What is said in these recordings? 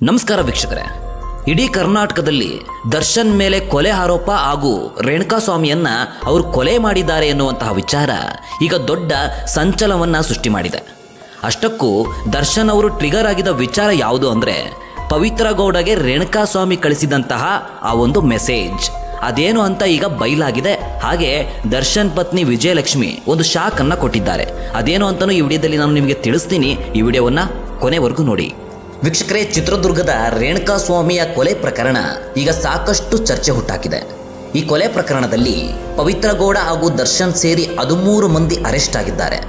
ನಮಸ್ಕಾರ ವೀಕ್ಷಕರೇ. ಇಡೀ ಕರ್ನಾಟಕದಲ್ಲಿ ದರ್ಶನ್ ಮೇಲೆ ಕೊಲೆ ಆರೋಪ ಹಾಗೂ ರೇಣುಕಾಸ್ವಾಮಿಯನ್ನ ಅವರು ಕೊಲೆ ಮಾಡಿದ್ದಾರೆ ಎನ್ನುವಂತಹ ವಿಚಾರ ಈಗ ದೊಡ್ಡ ಸಂಚಲನವನ್ನ ಸೃಷ್ಟಿ ಮಾಡಿದೆ. ಅಷ್ಟಕ್ಕೂ ದರ್ಶನ್ ಅವರು ಟ್ರಿಗರ್ ಆಗಿದ್ದ ವಿಚಾರ ಯಾವುದು ಅಂದರೆ ಪವಿತ್ರ ಗೌಡಗೆ ರೇಣುಕಾಸ್ವಾಮಿ ಕಳಿಸಿದಂತಹ ಆ ಒಂದು ಮೆಸೇಜ್ ಅದೇನು ಅಂತ ಈಗ ಬಯಲಾಗಿದೆ. ಹಾಗೆ ದರ್ಶನ್ ಪತ್ನಿ ವಿಜಯಲಕ್ಷ್ಮಿ ಒಂದು ಶಾಕ್ ಅನ್ನ ಕೊಟ್ಟಿದ್ದಾರೆ. ಅದೇನು ಅಂತಲೂ ಈ ವಿಡಿಯೋದಲ್ಲಿ ನಾನು ನಿಮಗೆ ತಿಳಿಸ್ತೀನಿ. ಈ ವಿಡಿಯೋವನ್ನ ಕೊನೆವರೆಗೂ ನೋಡಿ. ವೀಕ್ಷಕರೇ, ಚಿತ್ರದುರ್ಗದ ರೇಣುಕಾಸ್ವಾಮಿಯ ಕೊಲೆ ಪ್ರಕರಣ ಈಗ ಸಾಕಷ್ಟು ಚರ್ಚೆ ಹುಟ್ಟಾಕಿದೆ. ಈ ಕೊಲೆ ಪ್ರಕರಣದಲ್ಲಿ ಪವಿತ್ರ ಗೌಡ ಹಾಗೂ ದರ್ಶನ್ ಸೇರಿ 13 ಮಂದಿ ಅರೆಸ್ಟ್ ಆಗಿದ್ದಾರೆ.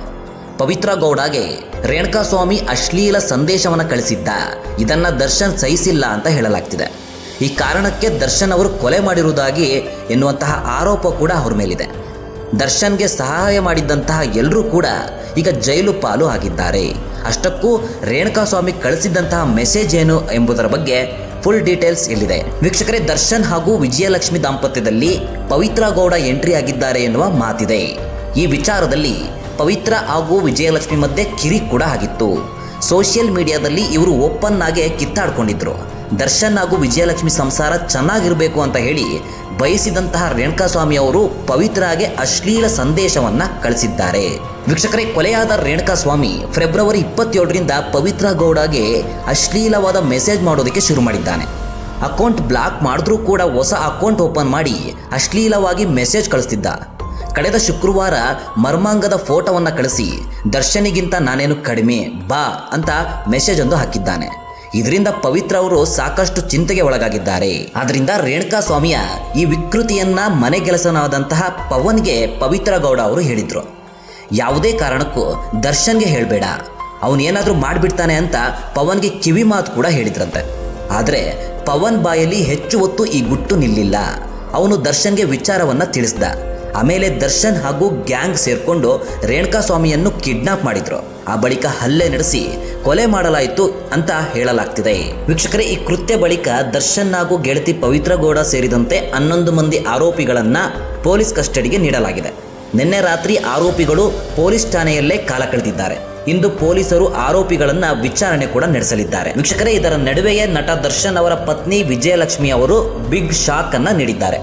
ಪವಿತ್ರ ಗೌಡಗೆ ರೇಣುಕಾಸ್ವಾಮಿ ಅಶ್ಲೀಲ ಸಂದೇಶವನ್ನು ಕಳಿಸಿದ್ದ. ಇದನ್ನ ದರ್ಶನ್ ಸಹಿಸಿಲ್ಲ ಅಂತ ಹೇಳಲಾಗ್ತಿದೆ. ಈ ಕಾರಣಕ್ಕೆ ದರ್ಶನ್ ಅವರು ಕೊಲೆ ಮಾಡಿರುವುದಾಗಿ ಎನ್ನುವಂತಹ ಆರೋಪ ಕೂಡ ಅವ್ರ ಮೇಲಿದೆ. ದರ್ಶನ್ಗೆ ಸಹಾಯ ಮಾಡಿದ್ದಂತಹ ಎಲ್ಲರೂ ಕೂಡ ಈಗ ಜೈಲು ಪಾಲು ಆಗಿದ್ದಾರೆ. ಅಷ್ಟಕ್ಕೂ ರೇಣುಕಾಸ್ವಾಮಿ ಕಳಿಸಿದ್ದಂತಹ ಮೆಸೇಜ್ ಏನು ಎಂಬುದರ ಬಗ್ಗೆ ಫುಲ್ ಡೀಟೇಲ್ಸ್ ಇಲ್ಲಿದೆ. ವೀಕ್ಷಕರೇ, ದರ್ಶನ್ ಹಾಗೂ ವಿಜಯಲಕ್ಷ್ಮಿ ದಾಂಪತ್ಯದಲ್ಲಿ ಪವಿತ್ರ ಗೌಡ ಎಂಟ್ರಿ ಆಗಿದ್ದಾರೆ ಎನ್ನುವ ಮಾತಿದೆ. ಈ ವಿಚಾರದಲ್ಲಿ ಪವಿತ್ರ ಹಾಗೂ ವಿಜಯಲಕ್ಷ್ಮಿ ಮಧ್ಯೆ ಕಿರಿಕ್ ಕೂಡ ಆಗಿತ್ತು. ಸೋಷಿಯಲ್ ಮೀಡಿಯಾದಲ್ಲಿ ಇವರು ಓಪನ್ ಆಗಿ ಕಿತ್ತಾಡ್ಕೊಂಡಿದ್ರು. ದರ್ಶನ್ ಹಾಗೂ ವಿಜಯಲಕ್ಷ್ಮಿ ಸಂಸಾರ ಚೆನ್ನಾಗಿರಬೇಕು ಅಂತ ಹೇಳಿ ಬಯಸಿದಂತಹ ರೇಣುಕಾಸ್ವಾಮಿ ಅವರು ಪವಿತ್ರಾಗೆ ಅಶ್ಲೀಲ ಸಂದೇಶವನ್ನ ಕಳಿಸಿದ್ದಾರೆ. ವೀಕ್ಷಕರೇ, ಕೊಲೆಯಾದ ರೇಣುಕಾಸ್ವಾಮಿ ಫೆಬ್ರವರಿ 27ರಿಂದ ಪವಿತ್ರ ಗೌಡಗೆ ಅಶ್ಲೀಲವಾದ ಮೆಸೇಜ್ ಮಾಡೋದಕ್ಕೆ ಶುರು ಮಾಡಿದ್ದಾನೆ. ಅಕೌಂಟ್ ಬ್ಲಾಕ್ ಮಾಡಿದ್ರೂ ಕೂಡ ಹೊಸ ಅಕೌಂಟ್ ಓಪನ್ ಮಾಡಿ ಅಶ್ಲೀಲವಾಗಿ ಮೆಸೇಜ್ ಕಳಿಸ್ತಿದ್ದ. ಕಳೆದ ಶುಕ್ರವಾರ ಮರ್ಮಾಂಗದ ಫೋಟೋವನ್ನು ಕಳಿಸಿ ದರ್ಶನಿಗಿಂತ ನಾನೇನು ಕಡಿಮೆ ಬಾ ಅಂತ ಮೆಸೇಜ್ ಒಂದು ಹಾಕಿದ್ದಾನೆ. ಇದರಿಂದ ಪವಿತ್ರ ಅವರು ಸಾಕಷ್ಟು ಚಿಂತೆಗೆ ಒಳಗಾಗಿದ್ದಾರೆ. ಆದ್ರಿಂದ ರೇಣುಕಾಸ್ವಾಮಿಯ ಈ ವಿಕೃತಿಯನ್ನ ಮನೆಗೆಲಸನಾದಂತಹ ಪವನ್ಗೆ ಪವಿತ್ರ ಗೌಡ ಅವರು ಹೇಳಿದ್ರು, ಯಾವುದೇ ಕಾರಣಕ್ಕೂ ದರ್ಶನ್ಗೆ ಹೇಳಬೇಡ, ಅವನೇನಾದ್ರೂ ಮಾಡಿಬಿಡ್ತಾನೆ ಅಂತ ಪವನ್ಗೆ ಕಿವಿ ಮಾತು ಕೂಡ ಹೇಳಿದ್ರಂತೆ. ಆದರೆ ಪವನ್ ಬಾಯಲ್ಲಿ ಹೆಚ್ಚು ಹೊತ್ತು ಈ ಗುಟ್ಟು ನಿಲ್ಲಿಲ್ಲ. ಅವನು ದರ್ಶನ್ಗೆ ವಿಚಾರವನ್ನ ತಿಳಿಸ್ದ. ಆಮೇಲೆ ದರ್ಶನ್ ಹಾಗೂ ಗ್ಯಾಂಗ್ ಸೇರ್ಕೊಂಡು ರೇಣುಕಾಸ್ವಾಮಿಯನ್ನು ಕಿಡ್ನಾಪ್ ಮಾಡಿದ್ರು. ಆ ಬಳಿಕ ಹಲ್ಲೆ ನಡೆಸಿ ಕೊಲೆ ಮಾಡಲಾಯಿತು ಅಂತ ಹೇಳಲಾಗ್ತಿದೆ. ವೀಕ್ಷಕರೇ, ಈ ಕೃತ್ಯ ಬಳಿಕ ದರ್ಶನ್ ಹಾಗೂ ಗೆಳತಿ ಪವಿತ್ರ ಗೌಡ ಸೇರಿದಂತೆ 11 ಮಂದಿ ಆರೋಪಿಗಳನ್ನ ಪೊಲೀಸ್ ಕಸ್ಟಡಿಗೆ ನೀಡಲಾಗಿದೆ. ನಿನ್ನೆ ರಾತ್ರಿ ಆರೋಪಿಗಳು ಪೊಲೀಸ್ ಠಾಣೆಯಲ್ಲೇ ಕಾಲ ಕಳೆದಿದ್ದಾರೆ. ಇಂದು ಪೊಲೀಸರು ಆರೋಪಿಗಳನ್ನ ವಿಚಾರಣೆ ಕೂಡ ನಡೆಸಲಿದ್ದಾರೆ. ವೀಕ್ಷಕರೇ, ಇದರ ನಡುವೆಯೇ ನಟ ದರ್ಶನ್ ಅವರ ಪತ್ನಿ ವಿಜಯಲಕ್ಷ್ಮಿ ಅವರು ಬಿಗ್ ಶಾಕ್ ಅನ್ನ ನೀಡಿದ್ದಾರೆ.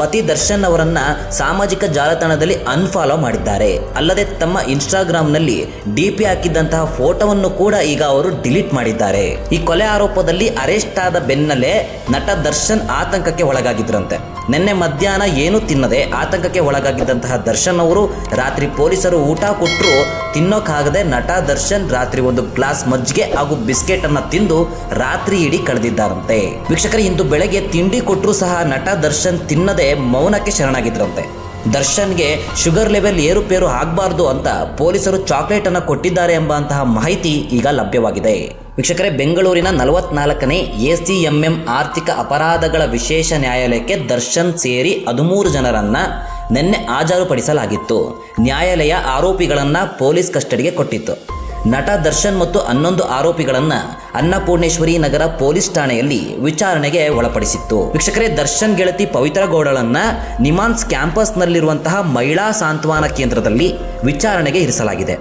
ಪತಿ ದರ್ಶನ್ ಅವರನ್ನ ಸಾಮಾಜಿಕ ಜಾಲತಾಣದಲ್ಲಿ ಅನ್ಫಾಲೋ ಮಾಡಿದ್ದಾರೆ. ಅಲ್ಲದೆ ತಮ್ಮ ಇನ್ಸ್ಟಾಗ್ರಾಮ್ನಲ್ಲಿ ಡಿಪಿ ಹಾಕಿದ್ದಂತಹ ಫೋಟೋವನ್ನು ಕೂಡ ಈಗ ಅವರು ಡಿಲೀಟ್ ಮಾಡಿದ್ದಾರೆ. ಈ ಕೊಲೆ ಆರೋಪದಲ್ಲಿ ಅರೆಸ್ಟ್ ಆದ ಬೆನ್ನಲ್ಲೇ ನಟ ದರ್ಶನ್ ಆತಂಕಕ್ಕೆ ಒಳಗಾಗಿದ್ರಂತೆ. ನಿನ್ನೆ ಮಧ್ಯಾಹ್ನ ಏನು ತಿನ್ನದೆ ಆತಂಕಕ್ಕೆ ಒಳಗಾಗಿದ್ದಂತಹ ದರ್ಶನ್ ಅವರು ರಾತ್ರಿ ಪೊಲೀಸರು ಊಟ ಕೊಟ್ಟರು ತಿನ್ನೋಕ್ಕಾಗದೆ ನಟ ದರ್ಶನ್ ರಾತ್ರಿ ಒಂದು ಗ್ಲಾಸ್ ಮಜ್ಜಿಗೆ ಹಾಗೂ ಬಿಸ್ಕೆಟ್ ಅನ್ನ ತಿಂದು ರಾತ್ರಿ ಇಡೀ ಕಳೆದಿದ್ದಾರಂತೆ. ವೀಕ್ಷಕರೇ, ಇಂದು ಬೆಳಗ್ಗೆ ತಿಂಡಿ ಕೊಟ್ಟರು ಸಹ ನಟ ದರ್ಶನ್ ತಿನ್ನದೆ ಮೌನಕ್ಕೆ ಶರಣಾಗಿದ್ರಂತೆ. ದರ್ಶನ್ಗೆ ಶುಗರ್ ಲೆವೆಲ್ ಏರುಪೇರು ಆಗಬಾರ್ದು ಅಂತ ಪೊಲೀಸರು ಚಾಕ್ಲೇಟ್ ಅನ್ನು ಕೊಟ್ಟಿದ್ದಾರೆ ಎಂಬಂತಹ ಮಾಹಿತಿ ಈಗ ಲಭ್ಯವಾಗಿದೆ. ವೀಕ್ಷಕರೇ, ಬೆಂಗಳೂರಿನ 44ನೇ ACMM ಆರ್ಥಿಕ ಅಪರಾಧಗಳ ವಿಶೇಷ ನ್ಯಾಯಾಲಯಕ್ಕೆ ದರ್ಶನ್ ಸೇರಿ 13 ಜನರನ್ನ ನಿನ್ನೆ ಹಾಜರುಪಡಿಸಲಾಗಿತ್ತು. ನ್ಯಾಯಾಲಯ ಆರೋಪಿಗಳನ್ನ ಪೊಲೀಸ್ ಕಸ್ಟಡಿಗೆ ಕೊಟ್ಟಿತ್ತು. ನಟ ದರ್ಶನ್ ಮತ್ತು 11 ಆರೋಪಿಗಳನ್ನ ಅನ್ನಪೂರ್ಣೇಶ್ವರಿ ನಗರ ಪೊಲೀಸ್ ಠಾಣೆಯಲ್ಲಿ ವಿಚಾರಣೆಗೆ ಒಳಪಡಿಸಿತ್ತು. ವೀಕ್ಷಕರೇ, ದರ್ಶನ್ ಗೆಳತಿ ಪವಿತ್ರ ಗೌಡಳನ್ನ ನಿಮಾನ್ಸ್ ಕ್ಯಾಂಪಸ್ನಲ್ಲಿರುವಂತಹ ಮಹಿಳಾ ಸಾಂತ್ವನ ಕೇಂದ್ರದಲ್ಲಿ ವಿಚಾರಣೆಗೆ ಇರಿಸಲಾಗಿದೆ.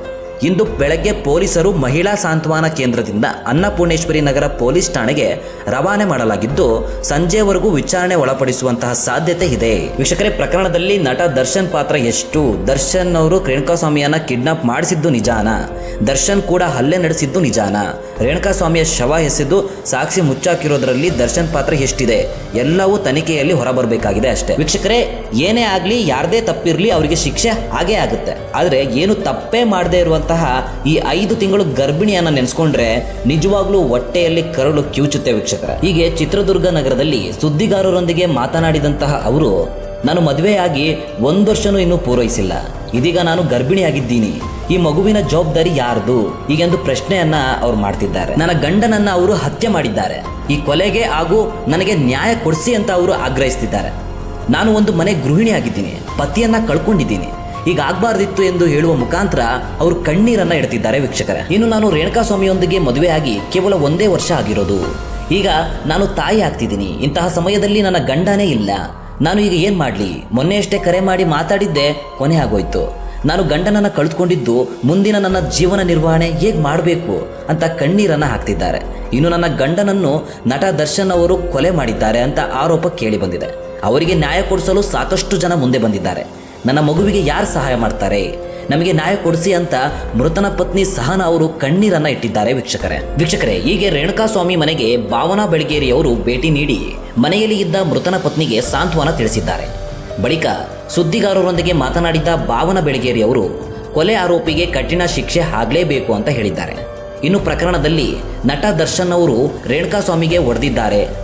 ಇಂದು ಬೆಳಗ್ಗೆ ಪೊಲೀಸರು ಮಹಿಳಾ ಸಾಂತ್ವನ ಕೇಂದ್ರದಿಂದ ಅನ್ನಪೂರ್ಣೇಶ್ವರಿ ನಗರ ಪೊಲೀಸ್ ಠಾಣೆಗೆ ರವಾನೆ ಮಾಡಲಾಗಿದ್ದು ಸಂಜೆವರೆಗೂ ವಿಚಾರಣೆ ಒಳಪಡಿಸುವಂತಹ ಸಾಧ್ಯತೆ ಇದೆ. ವೀಕ್ಷಕರೇ, ಪ್ರಕರಣದಲ್ಲಿ ನಟ ದರ್ಶನ್ ಪಾತ್ರ ಎಷ್ಟು? ದರ್ಶನ್ ಅವರು ರೇಣುಕಾಸ್ವಾಮಿಯನ್ನ ಕಿಡ್ನಾಪ್ ಮಾಡಿಸಿದ್ದು ನಿಜಾನ? ದರ್ಶನ್ ಕೂಡ ಹಲ್ಲೆ ನಡೆಸಿದ್ದು ನಿಜಾನ? ರೇಣುಕಾಸ್ವಾಮಿಯ ಶವ ಎಸೆದು ಸಾಕ್ಷಿ ಮುಚ್ಚಾಕಿರೋದ್ರಲ್ಲಿ ದರ್ಶನ್ ಪಾತ್ರ ಎಷ್ಟಿದೆ? ಎಲ್ಲವೂ ತನಿಖೆಯಲ್ಲಿ ಹೊರಬರಬೇಕಾಗಿದೆ ಅಷ್ಟೇ. ವೀಕ್ಷಕರೇ, ಏನೇ ಆಗ್ಲಿ, ಯಾರದೇ ತಪ್ಪಿರ್ಲಿ, ಅವರಿಗೆ ಶಿಕ್ಷೆ ಆಗೇ ಆಗುತ್ತೆ. ಆದ್ರೆ ಏನು ತಪ್ಪೇ ಮಾಡದೇ ಇರುವಂತಹ ಈ 5 ತಿಂಗಳು ಗರ್ಭಿಣಿಯನ್ನ ನೆನೆಸ್ಕೊಂಡ್ರೆ ನಿಜವಾಗ್ಲೂ ಹೊಟ್ಟೆಯಲ್ಲಿ ಕರಳು ಕಿವುಚುತ್ತೆ. ವೀಕ್ಷಕರ, ಹೀಗೆ ಚಿತ್ರದುರ್ಗ ನಗರದಲ್ಲಿ ಸುದ್ದಿಗಾರರೊಂದಿಗೆ ಮಾತನಾಡಿದಂತಹ ಅವರು, ನಾನು ಮದುವೆಯಾಗಿ 1 ವರ್ಷನೂ ಇನ್ನೂ ಪೂರೈಸಿಲ್ಲ, ಇದೀಗ ನಾನು ಗರ್ಭಿಣಿಯಾಗಿದ್ದೀನಿ, ಈ ಮಗುವಿನ ಜವಾಬ್ದಾರಿ ಯಾರ್ದು ಈಗೆಂದು ಪ್ರಶ್ನೆಯನ್ನ ಅವ್ರು ಮಾಡ್ತಿದ್ದಾರೆ. ನನ್ನ ಗಂಡನನ್ನ ಅವರು ಹತ್ಯೆ ಮಾಡಿದ್ದಾರೆ, ಈ ಕೊಲೆಗೆ ಹಾಗೂ ನನಗೆ ನ್ಯಾಯ ಕೊಡಿಸಿ ಅಂತ ಅವರು ಆಗ್ರಹಿಸ್ತಿದ್ದಾರೆ. ನಾನು ಒಂದು ಮನೆ ಗೃಹಿಣಿ ಆಗಿದ್ದೀನಿ, ಪತಿಯನ್ನ ಕಳ್ಕೊಂಡಿದ್ದೀನಿ, ಈಗ ಆಗ್ಬಾರ್ದಿತ್ತು ಎಂದು ಹೇಳುವ ಮುಖಾಂತರ ಅವರು ಕಣ್ಣೀರನ್ನ ಇಡ್ತಿದ್ದಾರೆ. ವೀಕ್ಷಕರೇ, ಇನ್ನು ನಾನು ರೇಣುಕಾಸ್ವಾಮಿಯೊಂದಿಗೆ ಮದುವೆಯಾಗಿ ಕೇವಲ 1 ವರ್ಷ ಆಗಿರೋದು, ಈಗ ನಾನು ತಾಯಿ ಆಗ್ತಿದ್ದೀನಿ, ಇಂತಹ ಸಮಯದಲ್ಲಿ ನನ್ನ ಗಂಡನೇ ಇಲ್ಲ, ನಾನು ಈಗ ಏನ್ ಮಾಡ್ಲಿ? ಮೊನ್ನೆಯಷ್ಟೇ ಕರೆ ಮಾಡಿ ಮಾತಾಡಿದ್ದೆ, ಕೊನೆ ಆಗೋಯ್ತು. ನಾನು ಗಂಡನನ್ನ ಕಳೆದುಕೊಂಡಿದ್ದು ಮುಂದಿನ ನನ್ನ ಜೀವನ ನಿರ್ವಹಣೆ ಹೇಗೆ ಮಾಡಬೇಕು ಅಂತ ಕಣ್ಣೀರನ್ನ ಹಾಕ್ತಿದ್ದಾರೆ. ಇನ್ನು ನನ್ನ ಗಂಡನನ್ನು ನಟ ದರ್ಶನ್ ಅವರು ಕೊಲೆ ಮಾಡಿದ್ದಾರೆ ಅಂತ ಆರೋಪ ಕೇಳಿ ಬಂದಿದೆ. ಅವರಿಗೆ ನ್ಯಾಯ ಕೊಡಿಸಲು ಸಾಕಷ್ಟು ಜನ ಮುಂದೆ ಬಂದಿದ್ದಾರೆ. ನನ್ನ ಮಗುವಿಗೆ ಯಾರು ಸಹಾಯ ಮಾಡ್ತಾರೆ, ನಮಗೆ ನ್ಯಾಯ ಕೊಡಿಸಿ ಅಂತ ಮೃತನ ಪತ್ನಿ ಸಹನಾ ಅವರು ಕಣ್ಣೀರನ್ನ ಇಟ್ಟಿದ್ದಾರೆ. ವೀಕ್ಷಕರೇ, ಹೀಗೆ ರೇಣುಕಾಸ್ವಾಮಿ ಮನೆಗೆ ಭಾವನಾ ಬೆಳಗೇರಿಯವರು ಭೇಟಿ ನೀಡಿ ಮನೆಯಲ್ಲಿ ಇದ್ದ ಮೃತನ ಪತ್ನಿಗೆ ಸಾಂತ್ವನ ತಿಳಿಸಿದ್ದಾರೆ. ಬಳಿಕ ಸುದ್ದಿಗಾರರೊಂದಿಗೆ ಮಾತನಾಡಿದ್ದ ಭಾವನಾ ಬೆಳಗೇರಿಯವರು ಕೊಲೆ ಆರೋಪಿಗೆ ಕಠಿಣ ಶಿಕ್ಷೆ ಆಗಲೇಬೇಕು ಅಂತ ಹೇಳಿದ್ದಾರೆ. ಇನ್ನು ಪ್ರಕರಣದಲ್ಲಿ ನಟ ದರ್ಶನ್ ಅವರು ರೇಣುಕಾಸ್ವಾಮಿಗೆ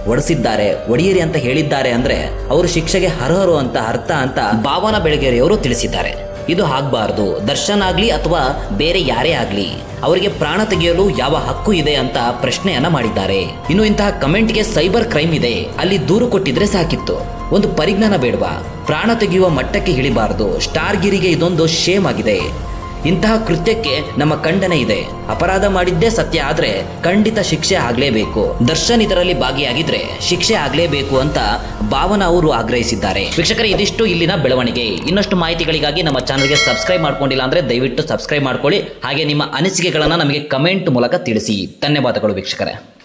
ಒಡಿಸಿದ್ದಾರೆ, ಒಡೆಯಿರಿ ಅಂತ ಹೇಳಿದ್ದಾರೆ ಅಂದ್ರೆ ಅವರು ಶಿಕ್ಷೆಗೆ ಅರ್ಹರು ಅಂತ ಅರ್ಥ ಅಂತ ಭಾವನಾ ಬೆಳಗೇರಿಯವರು ತಿಳಿಸಿದ್ದಾರೆ. ಇದು ಆಗಬಾರ್ದು. ದರ್ಶನ್ ಆಗ್ಲಿ ಅಥವಾ ಬೇರೆ ಯಾರೇ ಆಗ್ಲಿ ಅವರಿಗೆ ಪ್ರಾಣ ತೆಗೆಯಲು ಯಾವ ಹಕ್ಕು ಇದೆ ಅಂತ ಪ್ರಶ್ನೆಯನ್ನ ಮಾಡಿದ್ದಾರೆ. ಇನ್ನು ಇಂತಹ ಕಮೆಂಟ್ಗೆ ಸೈಬರ್ ಕ್ರೈಮ್ ಇದೆ, ಅಲ್ಲಿ ದೂರು ಕೊಟ್ಟಿದ್ರೆ ಸಾಕಿತ್ತು. ಒಂದು ಪರಿಜ್ಞಾನ ಬೇಡವಾ? ಪ್ರಾಣ ತೆಗೆಯುವ ಮಟ್ಟಕ್ಕೆ ಇಳಿಬಾರದು. ಸ್ಟಾರ್ ಗಿರಿಗೆ ಇದೊಂದು ಶೇಮ್ ಆಗಿದೆ. ಇಂತಹ ಕೃತ್ಯಕ್ಕೆ ನಮ್ಮ ಖಂಡನೆ ಇದೆ. ಅಪರಾಧ ಮಾಡಿದ್ದೇ ಸತ್ಯ ಆದ್ರೆ ಖಂಡಿತ ಶಿಕ್ಷೆ ಆಗ್ಲೇಬೇಕು. ದರ್ಶನ್ ಇದರಲ್ಲಿ ಭಾಗಿಯಾಗಿದ್ರೆ ಶಿಕ್ಷೆ ಆಗ್ಲೇಬೇಕು ಅಂತ ಭಾವನಾ ಅವರು ಆಗ್ರಹಿಸಿದ್ದಾರೆ. ವೀಕ್ಷಕರೇ, ಇದಿಷ್ಟು ಇಲ್ಲಿನ ಬೆಳವಣಿಗೆ. ಇನ್ನಷ್ಟು ಮಾಹಿತಿಗಳಿಗಾಗಿ ನಮ್ಮ ಚಾನಲ್ಗೆ ಸಬ್ಸ್ಕ್ರೈಬ್ ಮಾಡ್ಕೊಂಡಿಲ್ಲ ಅಂದ್ರೆ ದಯವಿಟ್ಟು ಸಬ್ಸ್ಕ್ರೈಬ್ ಮಾಡ್ಕೊಳ್ಳಿ. ಹಾಗೆ ನಿಮ್ಮ ಅನಿಸಿಕೆಗಳನ್ನ ನಮಗೆ ಕಮೆಂಟ್ ಮೂಲಕ ತಿಳಿಸಿ. ಧನ್ಯವಾದಗಳು ವೀಕ್ಷಕರೇ.